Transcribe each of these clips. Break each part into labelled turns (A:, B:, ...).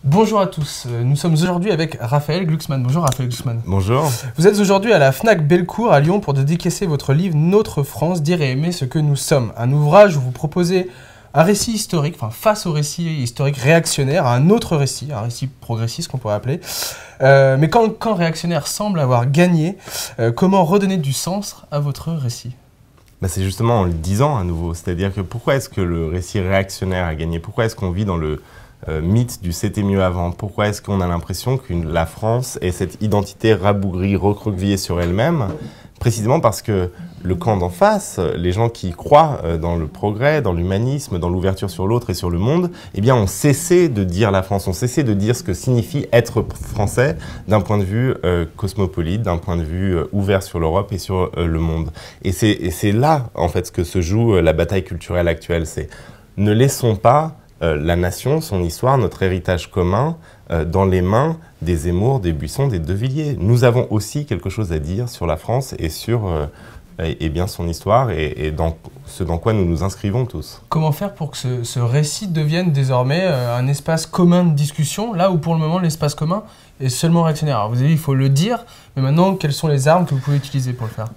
A: Bonjour à tous, nous sommes aujourd'hui avec Raphaël Glucksmann. Bonjour Raphaël Glucksmann.
B: Bonjour.
A: Vous êtes aujourd'hui à la Fnac Bellecour à Lyon pour dédicacer votre livre Notre France, dire et aimer ce que nous sommes. Un ouvrage où vous proposez un récit historique, face au récit historique réactionnaire, à un autre récit, un récit progressiste qu'on pourrait appeler. Mais quand le camp réactionnaire semble avoir gagné, comment redonner du sens à votre récit ?
B: C'est justement en le disant à nouveau, c'est-à-dire que pourquoi est-ce que le récit réactionnaire a gagné? Pourquoi est-ce qu'on vit dans le mythe du c'était mieux avant? Pourquoi est-ce qu'on a l'impression que la France est cette identité rabougrie, recroquevillée sur elle-même? Précisément parce que le camp d'en face, les gens qui croient dans le progrès, dans l'humanisme, dans l'ouverture sur l'autre et sur le monde, eh bien ont cessé de dire la France, ont cessé de dire ce que signifie être français d'un point de vue cosmopolite, d'un point de vue ouvert sur l'Europe et sur le monde. Et c'est là, en fait, ce que se joue la bataille culturelle actuelle. C'est ne laissons pas la nation, son histoire, notre héritage commun, dans les mains des Zemmour, des Buisson, des De Villiers. Nous avons aussi quelque chose à dire sur la France et sur bien son histoire et dans ce dans quoi nous nous inscrivons tous.
A: Comment faire pour que ce récit devienne désormais un espace commun de discussion, là où pour le moment l'espace commun est seulement réactionnaire? Alors vous avez dit il faut le dire, mais maintenant quelles sont les armes que vous pouvez utiliser pour le faire?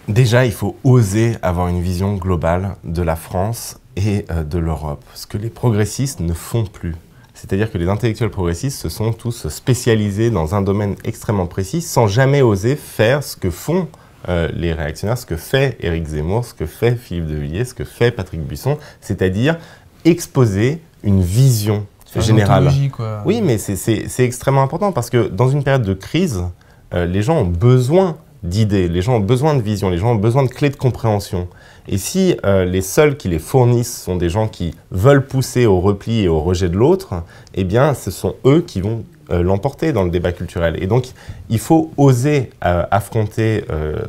B: Déjà, il faut oser avoir une vision globale de la France et de l'Europe, ce que les progressistes ne font plus. C'est-à-dire que les intellectuels progressistes se sont tous spécialisés dans un domaine extrêmement précis sans jamais oser faire ce que font les réactionnaires, ce que fait Éric Zemmour, ce que fait Philippe de Villiers, ce que fait Patrick Buisson, c'est-à-dire exposer une vision générale.
A: Quoi.
B: Oui, mais c'est extrêmement important parce que dans une période de crise, les gens ont besoin d'idées, les gens ont besoin de vision, les gens ont besoin de clés de compréhension. Et si les seuls qui les fournissent sont des gens qui veulent pousser au repli et au rejet de l'autre, eh bien, ce sont eux qui vont l'emporter dans le débat culturel. Et donc, il faut oser affronter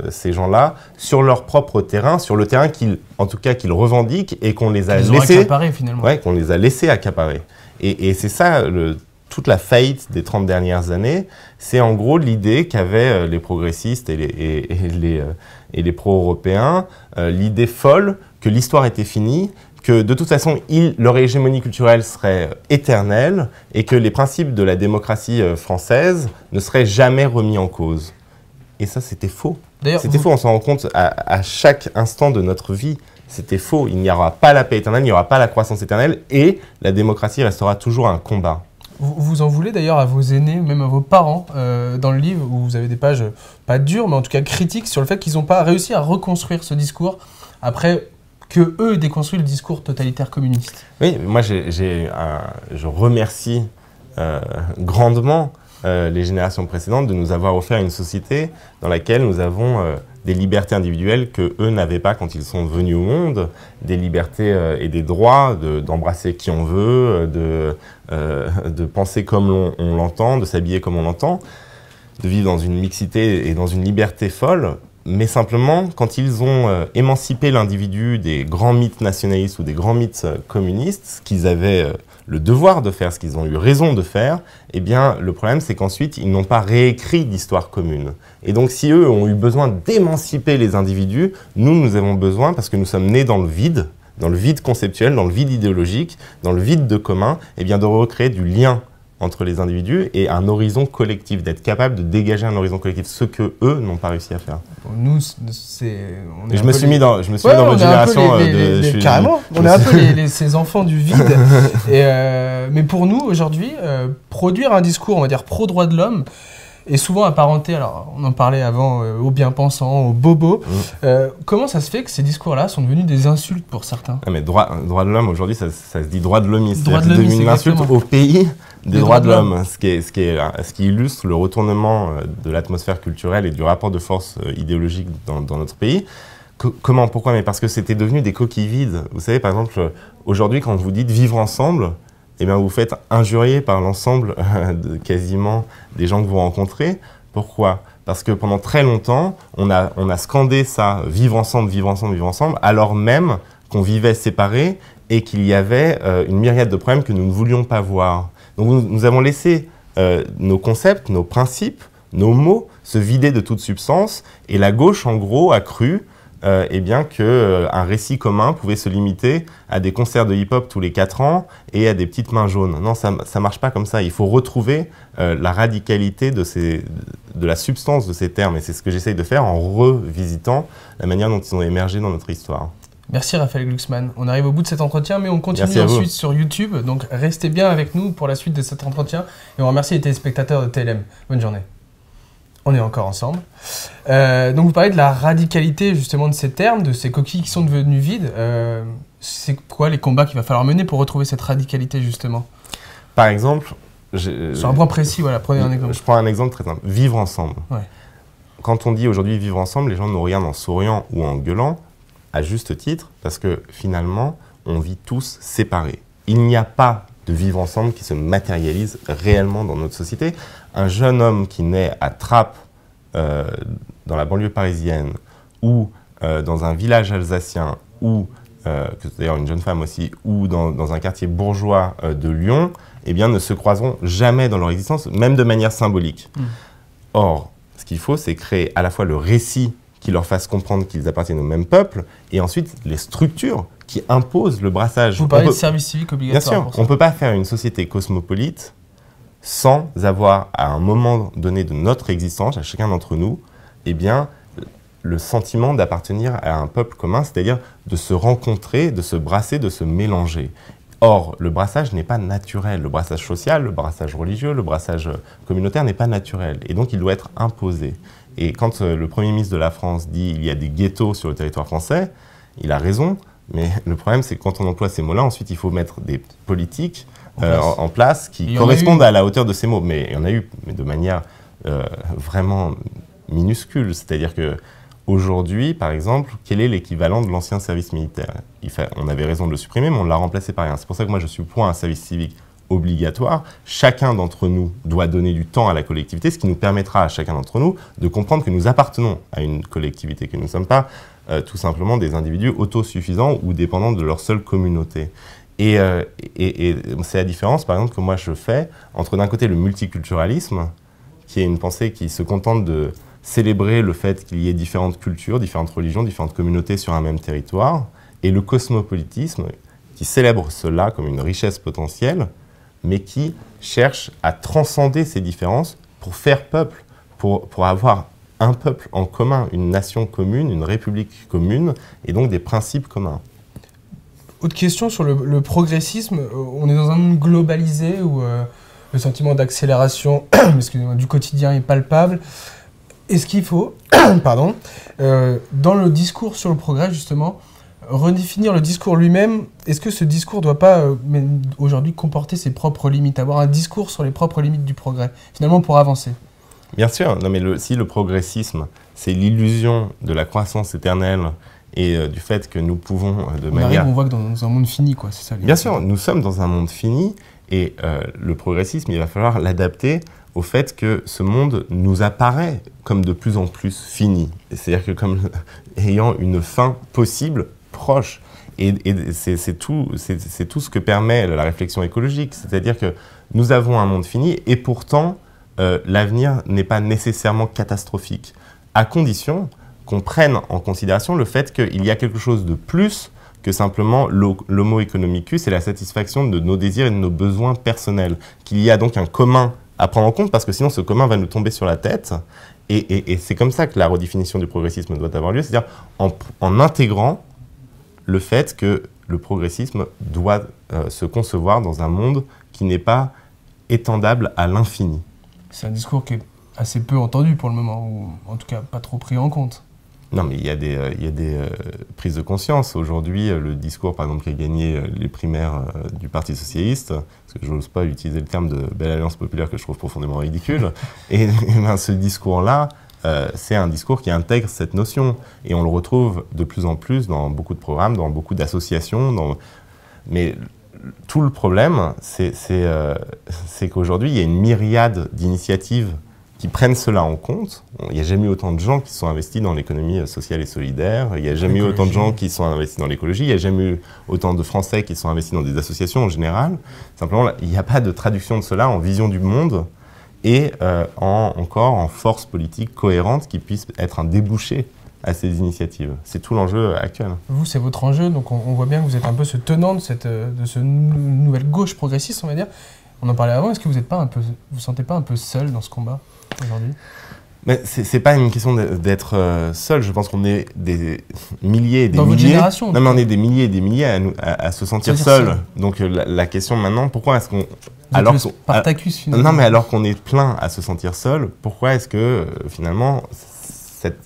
B: ces gens-là sur leur propre terrain, sur le terrain qu'ils revendiquent et qu'on les a laissés
A: accaparer, finalement.
B: Ouais, qu'on les a laissés accaparer. Et c'est ça toute la faillite des 30 dernières années, c'est en gros l'idée qu'avaient les progressistes et les pro-européens, l'idée folle que l'histoire était finie, que de toute façon, leur hégémonie culturelle serait éternelle et que les principes de la démocratie française ne seraient jamais remis en cause. Et ça, c'était faux. C'était faux, on s'en rend compte à chaque instant de notre vie. C'était faux, il n'y aura pas la paix éternelle, il n'y aura pas la croissance éternelle et la démocratie restera toujours un combat.
A: Vous en voulez d'ailleurs à vos aînés, même à vos parents, dans le livre où vous avez des pages, pas dures, mais en tout cas critiques, sur le fait qu'ils n'ont pas réussi à reconstruire ce discours après que eux déconstruisent le discours totalitaire communiste.
B: Oui, moi je remercie grandement les générations précédentes de nous avoir offert une société dans laquelle nous avons des libertés individuelles qu'eux n'avaient pas quand ils sont venus au monde, des libertés et des droits d'embrasser qui on veut, de penser comme on l'entend, de s'habiller comme on l'entend, de vivre dans une mixité et dans une liberté folle. Mais simplement, quand ils ont émancipé l'individu des grands mythes nationalistes ou des grands mythes communistes, ce qu'ils avaient le devoir de faire, ce qu'ils ont eu raison de faire, eh bien, le problème, c'est qu'ensuite, ils n'ont pas réécrit d'histoire commune. Et donc, si eux ont eu besoin d'émanciper les individus, nous avons besoin, parce que nous sommes nés dans le vide conceptuel, dans le vide idéologique, dans le vide de commun, eh bien, de recréer du lien entre les individus et un horizon collectif, d'être capable de dégager un horizon collectif, ce que eux n'ont pas réussi à faire.
A: Nous,
B: je me suis mis dans votre génération.
A: Carrément, on est un peu ces enfants du vide. Mais pour nous, aujourd'hui, produire un discours, on va dire, pro-droit de l'homme, est souvent apparenté, alors on en parlait avant, aux bien-pensants, aux bobos. Comment ça se fait que ces discours-là sont devenus des insultes pour certains?
B: Mais droit de l'homme, aujourd'hui, ça se dit droit de l'homiste.
A: C'est devenu une insulte
B: au pays des droits de l'homme, ce qui illustre le retournement de l'atmosphère culturelle et du rapport de force idéologique dans notre pays. Comment? Pourquoi? Mais parce que c'était devenu des coquilles vides. Vous savez, par exemple, aujourd'hui, quand vous dites vivre ensemble, eh bien, vous faites injurier par l'ensemble quasiment des gens que vous rencontrez. Pourquoi? Parce que pendant très longtemps, on a scandé ça, vivre ensemble, vivre ensemble, vivre ensemble, alors même qu'on vivait séparés et qu'il y avait une myriade de problèmes que nous ne voulions pas voir. Donc nous avons laissé nos concepts, nos principes, nos mots se vider de toute substance et la gauche, en gros, a cru eh bien qu'un récit commun pouvait se limiter à des concerts de hip-hop tous les 4 ans et à des petites mains jaunes. Non, ça ne marche pas comme ça. Il faut retrouver la radicalité de la substance de ces termes. Et c'est ce que j'essaye de faire en revisitant la manière dont ils ont émergé dans notre histoire.
A: Merci Raphaël Glucksmann. On arrive au bout de cet entretien, mais on continue ensuite sur YouTube. Donc restez bien avec nous pour la suite de cet entretien. Et on remercie les téléspectateurs de TLM. Bonne journée. On est encore ensemble. Donc vous parlez de la radicalité justement de ces termes, de ces coquilles qui sont devenues vides. C'est quoi les combats qu'il va falloir mener pour retrouver cette radicalité justement?
B: Par exemple...
A: Sur un point précis, voilà, prenez un exemple.
B: Je prends un exemple très simple. Vivre ensemble.
A: Ouais.
B: Quand on dit aujourd'hui vivre ensemble, les gens nous regardent en souriant ou en gueulant, à juste titre, parce que finalement, on vit tous séparés. Il n'y a pas de vivre ensemble qui se matérialise réellement dans notre société. Un jeune homme qui naît à Trappes, dans la banlieue parisienne, ou dans un village alsacien, ou d'ailleurs une jeune femme aussi, ou dans un quartier bourgeois de Lyon, eh bien, ne se croiseront jamais dans leur existence, même de manière symbolique. Or, ce qu'il faut, c'est créer à la fois le récit qui leur fasse comprendre qu'ils appartiennent au même peuple, et ensuite les structures qui imposent le brassage.
A: Vous parlez de service civique obligatoire.
B: Bien sûr, on ne peut pas faire une société cosmopolite sans avoir, à un moment donné de notre existence, à chacun d'entre nous, eh bien, le sentiment d'appartenir à un peuple commun, c'est-à-dire de se rencontrer, de se brasser, de se mélanger. Or, le brassage n'est pas naturel. Le brassage social, le brassage religieux, le brassage communautaire n'est pas naturel. Et donc, il doit être imposé. Et quand le Premier ministre de la France dit qu'il y a des ghettos sur le territoire français, il a raison. Mais le problème, c'est que quand on emploie ces mots-là, ensuite, il faut mettre des politiques en place qui correspondent à la hauteur de ces mots. Mais il y en a eu, mais de manière vraiment minuscule. C'est-à-dire que aujourd'hui, par exemple, quel est l'équivalent de l'ancien service militaire? On avait raison de le supprimer, mais on l'a remplacé par rien. C'est pour ça que moi, je suis pour un service civique obligatoire. Chacun d'entre nous doit donner du temps à la collectivité, ce qui nous permettra à chacun d'entre nous de comprendre que nous appartenons à une collectivité, que nous ne sommes pas tout simplement des individus autosuffisants ou dépendants de leur seule communauté. Et c'est la différence, par exemple, que moi je fais entre d'un côté le multiculturalisme, qui est une pensée qui se contente de célébrer le fait qu'il y ait différentes cultures, différentes religions, différentes communautés sur un même territoire, et le cosmopolitisme, qui célèbre cela comme une richesse potentielle, mais qui cherche à transcender ces différences pour faire peuple, pour avoir un peuple en commun, une nation commune, une république commune, et donc des principes communs.
A: Autre question sur le progressisme. On est dans un monde globalisé où le sentiment d'accélération du quotidien est palpable. Est-ce qu'il faut, pardon, dans le discours sur le progrès, justement, redéfinir le discours lui-même? Est-ce que ce discours ne doit pas, aujourd'hui, comporter ses propres limites, avoir un discours sur les propres limites du progrès, finalement, pour avancer? Bien sûr,
B: non, mais si le progressisme, c'est l'illusion de la croissance éternelle et du fait que nous pouvons,
A: on voit que dans un monde fini, quoi, c'est ça.
B: Bien sûr, nous sommes dans un monde fini et le progressisme, il va falloir l'adapter au fait que ce monde nous apparaît comme de plus en plus fini. C'est-à-dire que comme ayant une fin possible, proche. Et c'est tout ce que permet la réflexion écologique. C'est-à-dire que nous avons un monde fini et pourtant, l'avenir n'est pas nécessairement catastrophique, à condition qu'on prenne en considération le fait qu'il y a quelque chose de plus que simplement l'homo economicus et la satisfaction de nos désirs et de nos besoins personnels. Qu'il y a donc un commun à prendre en compte, parce que sinon ce commun va nous tomber sur la tête. Et c'est comme ça que la redéfinition du progressisme doit avoir lieu, c'est-à-dire en intégrant le fait que le progressisme doit se concevoir dans un monde qui n'est pas étendable à l'infini.
A: C'est un discours qui est assez peu entendu pour le moment, ou en tout cas pas trop pris en compte.
B: Non, mais il y a des prises de conscience. Aujourd'hui, le discours, par exemple, qui a gagné les primaires du Parti socialiste, parce que je n'ose pas utiliser le terme de belle alliance populaire que je trouve profondément ridicule, et ben, ce discours-là, c'est un discours qui intègre cette notion. Et on le retrouve de plus en plus dans beaucoup de programmes, dans beaucoup d'associations. Mais tout le problème, c'est qu'aujourd'hui, il y a une myriade d'initiatives qui prennent cela en compte. Il n'y a jamais eu autant de gens qui sont investis dans l'économie sociale et solidaire. Il n'y a jamais eu autant de gens qui sont investis dans l'écologie. Il n'y a jamais eu autant de Français qui sont investis dans des associations en général. Simplement, il n'y a pas de traduction de cela en vision du monde et encore en force politique cohérente qui puisse être un débouché à ces initiatives. C'est tout l'enjeu actuel.
A: Vous, c'est votre enjeu, donc on voit bien que vous êtes un peu ce tenant de ce nouvelle gauche progressiste, on va dire. On en parlait avant, est-ce que vous vous sentez pas un peu seul dans ce combat aujourd'hui?
B: Mais c'est pas une question d'être seul. Je pense qu'on est des milliers et des
A: dans
B: milliers.
A: Votre génération.
B: Non, mais on est des milliers et des milliers à se sentir seul. Donc la question maintenant, pourquoi est-ce qu'on...
A: Alors Spartacus, finalement.
B: Non, mais alors qu'on est plein à se sentir seul, pourquoi est-ce que finalement cette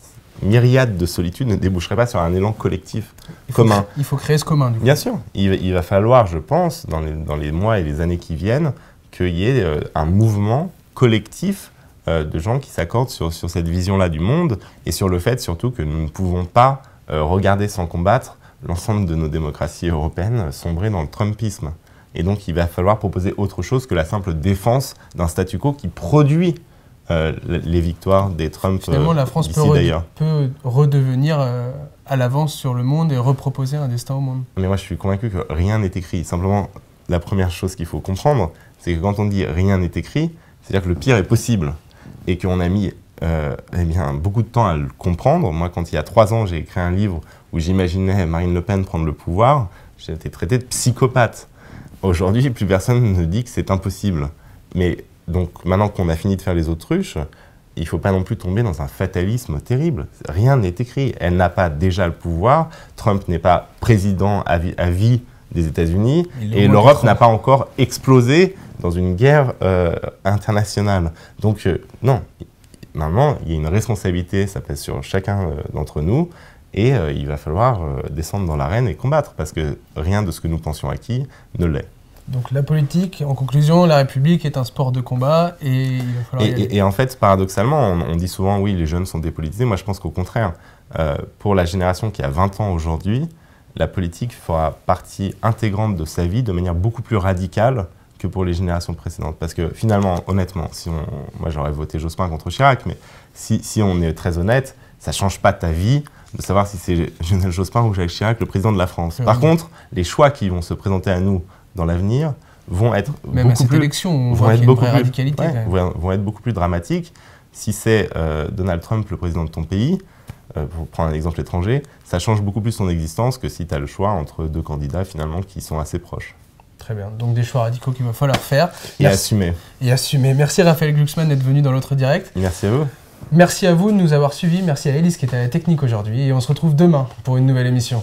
B: myriade de solitude ne déboucherait pas sur un élan collectif commun?
A: Il faut créer ce commun, du coup.
B: Bien sûr. Il va falloir, je pense, dans les mois et les années qui viennent, qu'il y ait un mouvement collectif de gens qui s'accordent sur cette vision-là du monde et sur le fait surtout que nous ne pouvons pas regarder sans combattre l'ensemble de nos démocraties européennes sombrer dans le Trumpisme. Et donc il va falloir proposer autre chose que la simple défense d'un statu quo qui produit les victoires des Trump.
A: Finalement, la France peut redevenir à l'avance sur le monde et reproposer un destin au monde.
B: Mais moi je suis convaincu que rien n'est écrit. Simplement, la première chose qu'il faut comprendre, c'est que quand on dit rien n'est écrit, c'est-à-dire que le pire est possible. Et qu'on a mis beaucoup de temps à le comprendre. Moi, quand il y a 3 ans, j'ai écrit un livre où j'imaginais Marine Le Pen prendre le pouvoir, j'ai été traité de psychopathe. Aujourd'hui, plus personne ne dit que c'est impossible. Mais donc, maintenant qu'on a fini de faire les autruches, il ne faut pas non plus tomber dans un fatalisme terrible. Rien n'est écrit. Elle n'a pas déjà le pouvoir. Trump n'est pas président à vie des États-Unis. Et l'Europe n'a pas encore explosé dans une guerre internationale. Donc, non, maintenant, il y a une responsabilité, ça pèse sur chacun d'entre nous, et il va falloir descendre dans l'arène et combattre, parce que rien de ce que nous pensions acquis ne l'est.
A: Donc la politique, en conclusion, la République est un sport de combat, et il va falloir y aller.
B: Et en fait, paradoxalement, on dit souvent, oui, les jeunes sont dépolitisés. Moi, je pense qu'au contraire, pour la génération qui a 20 ans aujourd'hui, la politique fera partie intégrante de sa vie de manière beaucoup plus radicale que pour les générations précédentes. Parce que finalement, honnêtement, moi j'aurais voté Jospin contre Chirac, mais si on est très honnête, ça ne change pas ta vie de savoir si c'est Lionel Jospin ou Jacques Chirac, le président de la France. Par contre, les choix qui vont se présenter à nous dans l'avenir vont être vont être beaucoup plus dramatiques. Si c'est Donald Trump, le président de ton pays, pour prendre un exemple étranger, ça change beaucoup plus son existence que si tu as le choix entre 2 candidats finalement qui sont assez proches.
A: Très bien, donc des choix radicaux qu'il va falloir faire.
B: Et assumer.
A: Et assumer. Merci Raphaël Glucksmann d'être venu dans l'autre direct.
B: Merci à vous.
A: Merci à vous de nous avoir suivis, merci à Élise qui était à la technique aujourd'hui et on se retrouve demain pour une nouvelle émission.